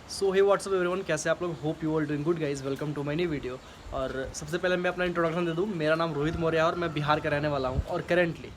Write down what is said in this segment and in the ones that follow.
सो हे WhatsApp everyone, कैसे आप लोग? Hope you all doing good guys. Welcome to my new video. और सबसे पहले मैं अपना इंट्रोडक्शन दे दूँ। मेरा नाम रोहित मौर्य है और मैं बिहार का रहने वाला हूँ और करेंटली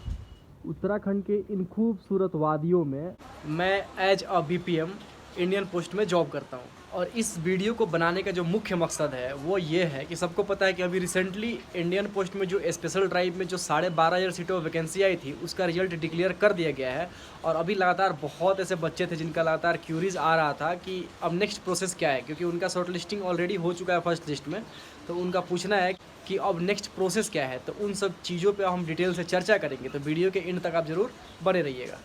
उत्तराखंड के इन खूबसूरत वादियों में मैं as a BPM Indian post में जॉब करता हूँ। और इस वीडियो को बनाने का जो मुख्य मकसद है वो ये है कि सबको पता है कि अभी रिसेंटली इंडियन पोस्ट में जो स्पेशल ड्राइव में जो 12,500 सीटों में वैकेंसी आई थी उसका रिजल्ट डिक्लेयर कर दिया गया है। और अभी लगातार बहुत ऐसे बच्चे थे जिनका लगातार क्यूरीज आ रहा था कि अब नेक्स्ट प्रोसेस क्या है, क्योंकि उनका शॉर्ट लिस्टिंग ऑलरेडी हो चुका है फर्स्ट लिस्ट में। तो उनका पूछना है कि अब नेक्स्ट प्रोसेस क्या है। तो उन सब चीज़ों पे हम डिटेल से चर्चा करेंगे, तो वीडियो के एंड तक आप ज़रूर बने रहिएगा।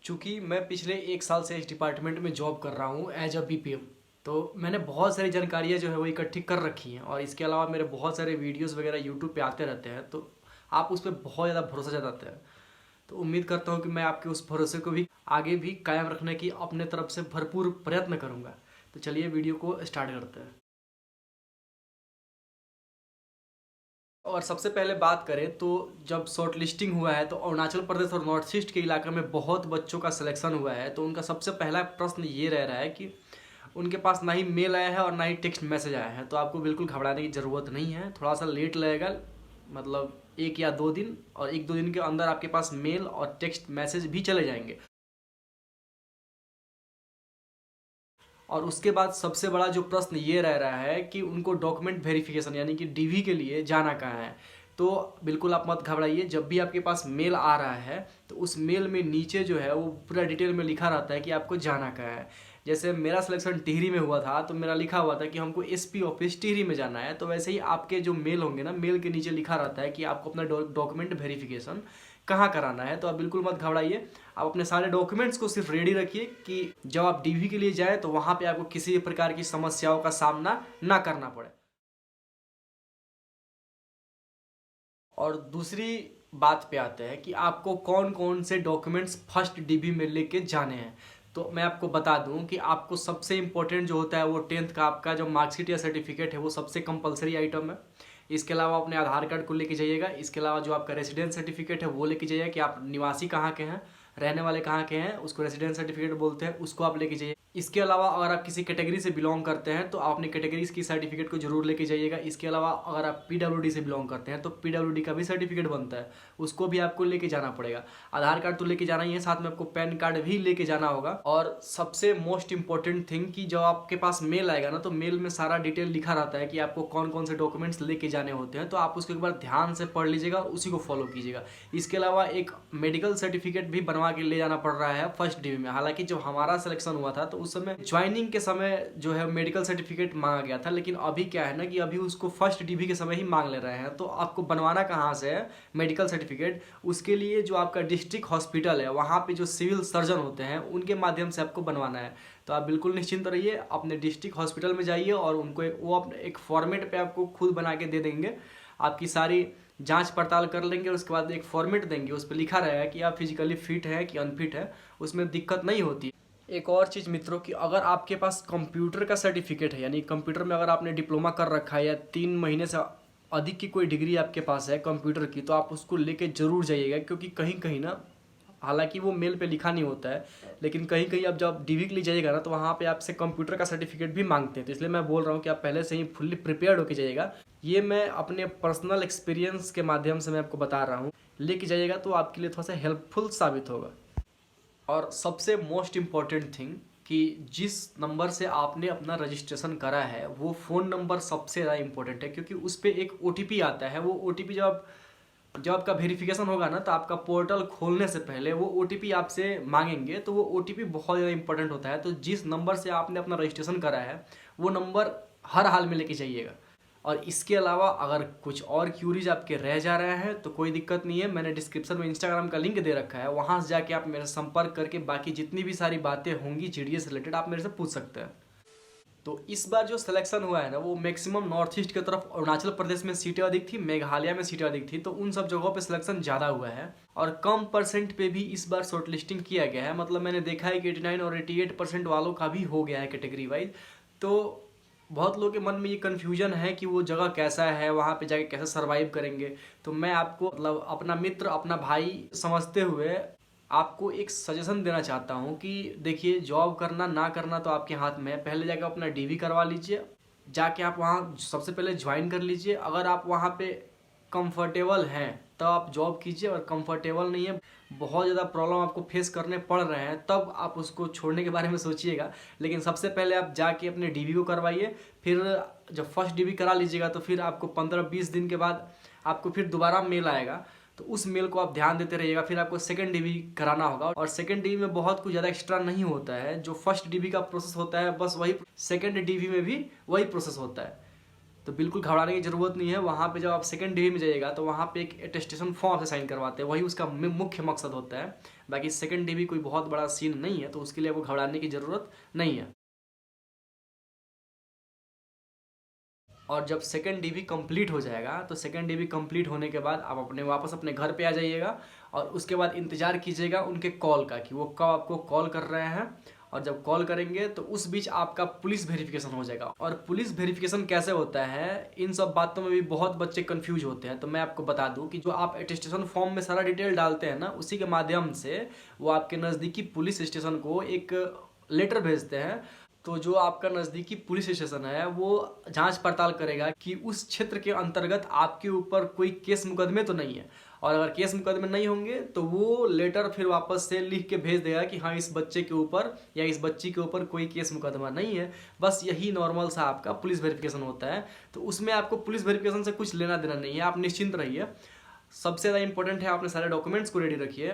चूँकि मैं पिछले 1 साल से इस डिपार्टमेंट में जॉब कर रहा हूँ एज अ बीपीएम, तो मैंने बहुत सारी जानकारियाँ जो है वो इकट्ठी कर रखी हैं। और इसके अलावा मेरे बहुत सारे वीडियोस वगैरह यूट्यूब पे आते रहते हैं, तो आप उस पर बहुत ज़्यादा भरोसा जताते हैं। तो उम्मीद करता हूँ कि मैं आपके उस भरोसे को भी आगे भी कायम रखने की अपने तरफ से भरपूर प्रयत्न करूँगा। तो चलिए वीडियो को स्टार्ट करते हैं। और सबसे पहले बात करें तो जब शॉर्ट लिस्टिंग हुआ है तो अरुणाचल प्रदेश और नॉर्थ ईस्ट के इलाके में बहुत बच्चों का सिलेक्शन हुआ है। तो उनका सबसे पहला प्रश्न ये रह रहा है कि उनके पास ना ही मेल आया है और ना ही टेक्स्ट मैसेज आया है। तो आपको बिल्कुल घबराने की ज़रूरत नहीं है, थोड़ा सा लेट लगेगा, मतलब 1 या 2 दिन, और 1-2 दिन के अंदर आपके पास मेल और टेक्स्ट मैसेज भी चले जाएंगे। और उसके बाद सबसे बड़ा जो प्रश्न ये रह रहा है कि उनको डॉक्यूमेंट वेरिफिकेशन यानी कि डीवी के लिए जाना कहाँ है। तो बिल्कुल आप मत घबराइए, जब भी आपके पास मेल आ रहा है तो उस मेल में नीचे जो है वो पूरा डिटेल में लिखा रहता है कि आपको जाना कहाँ है। जैसे मेरा सिलेक्शन टिहरी में हुआ था तो मेरा लिखा हुआ था कि हमको एसपी ऑफिस टिहरी में जाना है। तो वैसे ही आपके जो मेल होंगे ना, मेल के नीचे लिखा रहता है कि आपको अपना डॉक्यूमेंट वेरिफिकेशन कहाँ कराना है। तो आप बिल्कुल मत घबराइए, आप अपने सारे डॉक्यूमेंट्स को सिर्फ रेडी रखिए कि जब आप डीवी के लिए जाएं तो वहाँ पे आपको किसी भी प्रकार की समस्याओं का सामना ना करना पड़े। और दूसरी बात पे आते हैं कि आपको कौन कौन से डॉक्यूमेंट्स फर्स्ट डीबी में लेके जाने हैं। तो मैं आपको बता दूं कि आपको सबसे इम्पोर्टेंट जो होता है वो 10th का आपका जो मार्कशीट या सर्टिफिकेट है वो सबसे कंपलसरी आइटम है। इसके अलावा अपने आधार कार्ड को लेके जाइएगा। इसके अलावा जो आपका रेसिडेंस सर्टिफिकेट है वो लेके जाइए कि आप निवासी कहाँ के हैं, रहने वाले कहाँ के हैं, उसको रेसिडेंस सर्टिफिकेट बोलते हैं, उसको आप लेके जाइए। इसके अलावा अगर आप किसी कैटेगरी से बिलोंग करते हैं तो आप अपनी कैटेगरीज की सर्टिफिकेट को जरूर लेके जाइएगा। इसके अलावा अगर आप पीडब्ल्यूडी से बिलोंग करते हैं तो पीडब्ल्यूडी का भी सर्टिफिकेट बनता है, उसको भी आपको लेके जाना पड़ेगा। आधार कार्ड तो लेके जाना ही है, साथ में आपको पैन कार्ड भी लेके जाना होगा। और सबसे मोस्ट इंपॉर्टेंट थिंग कि जब आपके पास मेल आएगा ना तो मेल में सारा डिटेल लिखा रहता है कि आपको कौन कौन से डॉक्यूमेंट्स लेके जाने होते हैं। तो आप उसको एक बार ध्यान से पढ़ लीजिएगा और उसी को फॉलो कीजिएगा। इसके अलावा एक मेडिकल सर्टिफिकेट भी बनवा के ले जाना पड़ रहा है फर्स्ट डीवी में। हालांकि जब हमारा सिलेक्शन हुआ था तो उस समय ज्वाइनिंग के समय जो है मेडिकल सर्टिफिकेट मांगा गया था, लेकिन अभी क्या है ना कि अभी उसको फर्स्ट डीवी के समय ही मांग ले रहे हैं। तो आपको बनवाना कहाँ से है मेडिकल सर्टिफिकेट? उसके लिए जो आपका डिस्ट्रिक्ट हॉस्पिटल है वहाँ पे जो सिविल सर्जन होते हैं उनके माध्यम से आपको बनवाना है। तो आप बिल्कुल निश्चिंत रहिए, अपने डिस्ट्रिक्ट हॉस्पिटल में जाइए और उनको वो अपने एक फॉर्मेट पे आपको खुद बना के दे देंगे। आपकी सारी जांच पड़ताल कर लेंगे, उसके बाद एक फॉर्मेट देंगे, उस पर लिखा रहेगा कि आप फिजिकली फिट है कि अनफिट है, उसमें दिक्कत नहीं होती। एक और चीज़ मित्रों कि अगर आपके पास कंप्यूटर का सर्टिफिकेट है, यानी कंप्यूटर में अगर आपने डिप्लोमा कर रखा है या 3 महीने से अधिक की कोई डिग्री आपके पास है कंप्यूटर की, तो आप उसको लेके जरूर जाइएगा। क्योंकि कहीं कहीं ना, हालांकि वो मेल पे लिखा नहीं होता है, लेकिन कहीं कहीं अब जब डीवी के लिए जाइएगा ना तो वहाँ पे आपसे कंप्यूटर का सर्टिफिकेट भी मांगते हैं। तो इसलिए मैं बोल रहा हूँ कि आप पहले से ही फुल्ली प्रिपेयर्ड होकर जाइएगा। ये मैं अपने पर्सनल एक्सपीरियंस के माध्यम से मैं आपको बता रहा हूँ, लेके जाइएगा तो आपके लिए थोड़ा सा हेल्पफुल साबित होगा। और सबसे मोस्ट इम्पॉर्टेंट थिंग कि जिस नंबर से आपने अपना रजिस्ट्रेशन करा है वो फ़ोन नंबर सबसे ज़्यादा इंपॉर्टेंट है, क्योंकि उस पर एक ओटीपी आता है। वो ओटीपी जब आपका वेरिफिकेशन होगा ना तो आपका पोर्टल खोलने से पहले वो ओटीपी आपसे मांगेंगे। तो वो ओटीपी बहुत ज़्यादा इंपॉर्टेंट होता है। तो जिस नंबर से आपने अपना रजिस्ट्रेशन करा है वो नंबर हर हाल में लेके जाइएगा। और इसके अलावा अगर कुछ और क्यूरीज आपके रह जा रहे हैं तो कोई दिक्कत नहीं है, मैंने डिस्क्रिप्शन में इंस्टाग्राम का लिंक दे रखा है, वहाँ से जाके आप मेरे से संपर्क करके बाकी जितनी भी सारी बातें होंगी जीडीए से रिलेटेड आप मेरे से पूछ सकते हैं। तो इस बार जो सिलेक्शन हुआ है ना वो मैक्सिमम नॉर्थ ईस्ट की तरफ अरुणाचल प्रदेश में सीटें अधिक थी, मेघालय में सीटें अधिक थी, तो उन सब जगहों पे सिलेक्शन ज़्यादा हुआ है। और कम परसेंट पे भी इस बार शॉर्ट लिस्टिंग किया गया है। मतलब मैंने देखा है कि 89 और 88% वालों का भी हो गया है कैटेगरी वाइज। तो बहुत लोगों के मन में ये कन्फ्यूजन है कि वो जगह कैसा है, वहाँ पे जाके कैसे सर्वाइव करेंगे। तो मैं आपको मतलब अपना मित्र अपना भाई समझते हुए आपको एक सजेशन देना चाहता हूँ कि देखिए, जॉब करना ना करना तो आपके हाथ में है। पहले जाकर अपना डीवी करवा लीजिए, जाके आप वहाँ सबसे पहले ज्वाइन कर लीजिए। अगर आप वहाँ पे कंफर्टेबल हैं तब आप जॉब कीजिए, और कंफर्टेबल नहीं है, बहुत ज़्यादा प्रॉब्लम आपको फेस करने पड़ रहे हैं, तब आप उसको छोड़ने के बारे में सोचिएगा। लेकिन सबसे पहले आप जाके अपने डीवी को करवाइए। फिर जब फर्स्ट डीवी करा लीजिएगा तो फिर आपको 15-20 दिन के बाद आपको फिर दोबारा मेल आएगा, तो उस मेल को आप ध्यान देते रहिएगा। फिर आपको सेकंड डीवी कराना होगा, और सेकंड डीवी में बहुत कुछ ज़्यादा एक्स्ट्रा नहीं होता है। जो फर्स्ट डीवी का प्रोसेस होता है बस वही सेकंड डीवी में भी वही प्रोसेस होता है। तो बिल्कुल घबराने की ज़रूरत नहीं है। वहाँ पे जब आप सेकंड डीवी में जाइएगा तो वहाँ पे एक अटेस्टेशन फॉर्म से साइन करवाते हैं, वही उसका मुख्य मकसद होता है। बाकी सेकंड डीवी कोई बहुत बड़ा सीन नहीं है, तो उसके लिए आपको घबराने की ज़रूरत नहीं है। और जब सेकंड डीवी कंप्लीट हो जाएगा तो सेकंड डीवी कंप्लीट होने के बाद आप वापस अपने घर पे आ जाइएगा, और उसके बाद इंतज़ार कीजिएगा उनके कॉल का कि वो कब आपको कॉल कर रहे हैं। और जब कॉल करेंगे तो उस बीच आपका पुलिस वेरिफिकेशन हो जाएगा। और पुलिस वेरिफिकेशन कैसे होता है, इन सब बातों में भी बहुत बच्चे कंफ्यूज होते हैं। तो मैं आपको बता दूं कि जो आप अटेस्टेशन फॉर्म में सारा डिटेल डालते हैं ना, उसी के माध्यम से वो आपके नज़दीकी पुलिस स्टेशन को एक लेटर भेजते हैं। तो जो आपका नज़दीकी पुलिस स्टेशन है वो जांच पड़ताल करेगा कि उस क्षेत्र के अंतर्गत आपके ऊपर कोई केस मुकदमे तो नहीं है। और अगर केस मुकदमे नहीं होंगे तो वो लेटर फिर वापस से लिख के भेज देगा कि हाँ, इस बच्चे के ऊपर या इस बच्ची के ऊपर कोई केस मुकदमा नहीं है। बस यही नॉर्मल सा आपका पुलिस वेरिफिकेशन होता है। तो उसमें आपको पुलिस वेरिफिकेशन से कुछ लेना देना नहीं है, आप निश्चिंत रहिए। सबसे ज़्यादा इंपॉर्टेंट है अपने सारे डॉक्यूमेंट्स को रेडी रखिए।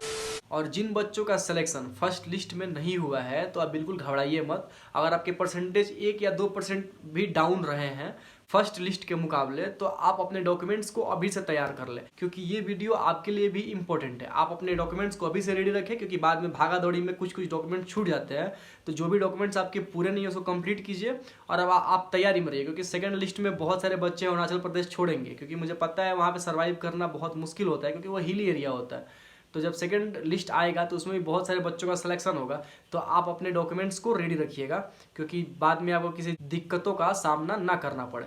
और जिन बच्चों का सिलेक्शन फर्स्ट लिस्ट में नहीं हुआ है तो आप बिल्कुल घबराइए मत। अगर आपके परसेंटेज 1 या 2% भी डाउन रहे हैं फर्स्ट लिस्ट के मुकाबले, तो आप अपने डॉक्यूमेंट्स को अभी से तैयार कर लें, क्योंकि ये वीडियो आपके लिए भी इंपॉर्टेंट है। आप अपने डॉक्यूमेंट्स को अभी से रेडी रखें, क्योंकि बाद में भागा दौड़ी में कुछ डॉक्यूमेंट छूट जाते हैं। तो जो भी डॉक्यूमेंट्स आपके पूरे नहीं है उसको कंप्लीट कीजिए, और अब आप तैयारी में रहिए, क्योंकि सेकंड लिस्ट में बहुत सारे बच्चे अरुणाचल प्रदेश छोड़ेंगे, क्योंकि मुझे पता है वहाँ पर सर्वाइव करना बहुत मुश्किल होता है, क्योंकि वो हिली एरिया होता है। तो जब सेकंड लिस्ट आएगा तो उसमें भी बहुत सारे बच्चों का सिलेक्शन होगा। तो आप अपने डॉक्यूमेंट्स को रेडी रखिएगा, क्योंकि बाद में आपको किसी दिक्कतों का सामना ना करना पड़े।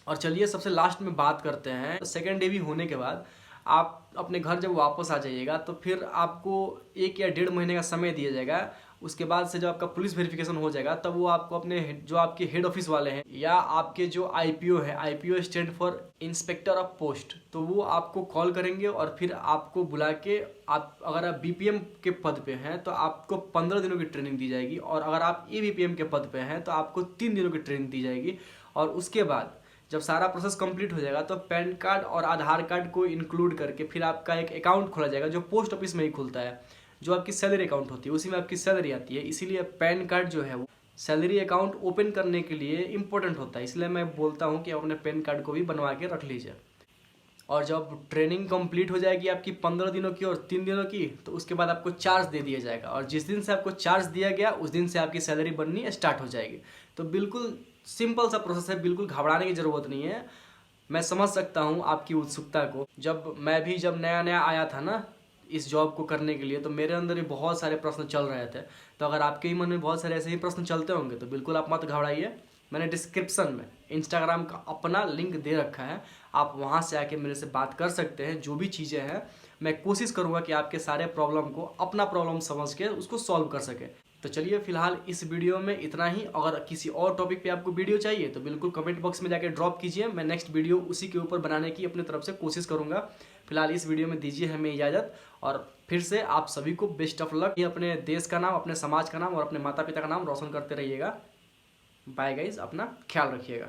और चलिए सबसे लास्ट में बात करते हैं। तो सेकेंड डीवी होने के बाद आप अपने घर जब वापस आ जाइएगा तो फिर आपको 1 या 1.5 महीने का समय दिया जाएगा। उसके बाद से जब आपका पुलिस वेरिफिकेशन हो जाएगा तब वो आपको अपने जो आपके हेड ऑफिस वाले हैं या आपके जो आईपीओ है, IPO stand for inspector of post, तो वो आपको कॉल करेंगे और फिर आपको बुला के आप अगर आप बीपीएम के पद पे हैं तो आपको 15 दिनों की ट्रेनिंग दी जाएगी, और अगर आप एबीपीएम के पद पे हैं तो आपको 3 दिनों की ट्रेनिंग दी जाएगी। और उसके बाद जब सारा प्रोसेस कंप्लीट हो जाएगा तो पैन कार्ड और आधार कार्ड को इंक्लूड करके फिर आपका एक अकाउंट खोला जाएगा, जो पोस्ट ऑफिस में ही खुलता है, जो आपकी सैलरी अकाउंट होती है, उसी में आपकी सैलरी आती है। इसीलिए पैन कार्ड जो है वो सैलरी अकाउंट ओपन करने के लिए इंपॉर्टेंट होता है। इसलिए मैं बोलता हूँ कि आप अपने पैन कार्ड को भी बनवा के रख लीजिए। और जब ट्रेनिंग कंप्लीट हो जाएगी आपकी 15 दिनों की और 3 दिनों की, तो उसके बाद आपको चार्ज दे दिया जाएगा, और जिस दिन से आपको चार्ज दिया गया उस दिन से आपकी सैलरी बननी स्टार्ट हो जाएगी। तो बिल्कुल सिंपल सा प्रोसेस है, बिल्कुल घबराने की ज़रूरत नहीं है। मैं समझ सकता हूँ आपकी उत्सुकता को। जब नया नया आया था ना इस जॉब को करने के लिए, तो मेरे अंदर भी बहुत सारे प्रश्न चल रहे थे। तो अगर आपके ही मन में बहुत सारे ऐसे ही प्रश्न चलते होंगे तो बिल्कुल आप मत घबराइए। मैंने डिस्क्रिप्शन में इंस्टाग्राम का अपना लिंक दे रखा है, आप वहाँ से आके मेरे से बात कर सकते हैं। जो भी चीज़ें हैं मैं कोशिश करूँगा कि आपके सारे प्रॉब्लम को अपना प्रॉब्लम समझ के उसको सॉल्व कर सके। तो चलिए फिलहाल इस वीडियो में इतना ही। अगर किसी और टॉपिक पे आपको वीडियो चाहिए तो बिल्कुल कमेंट बॉक्स में जाके ड्रॉप कीजिए, मैं नेक्स्ट वीडियो उसी के ऊपर बनाने की अपनी तरफ से कोशिश करूँगा। फिलहाल इस वीडियो में दीजिए हमें इजाज़त, और फिर से आप सभी को बेस्ट ऑफ लक। ये अपने देश का नाम, अपने समाज का नाम और अपने माता पिता का नाम रोशन करते रहिएगा। बाय गाइज, अपना ख्याल रखिएगा।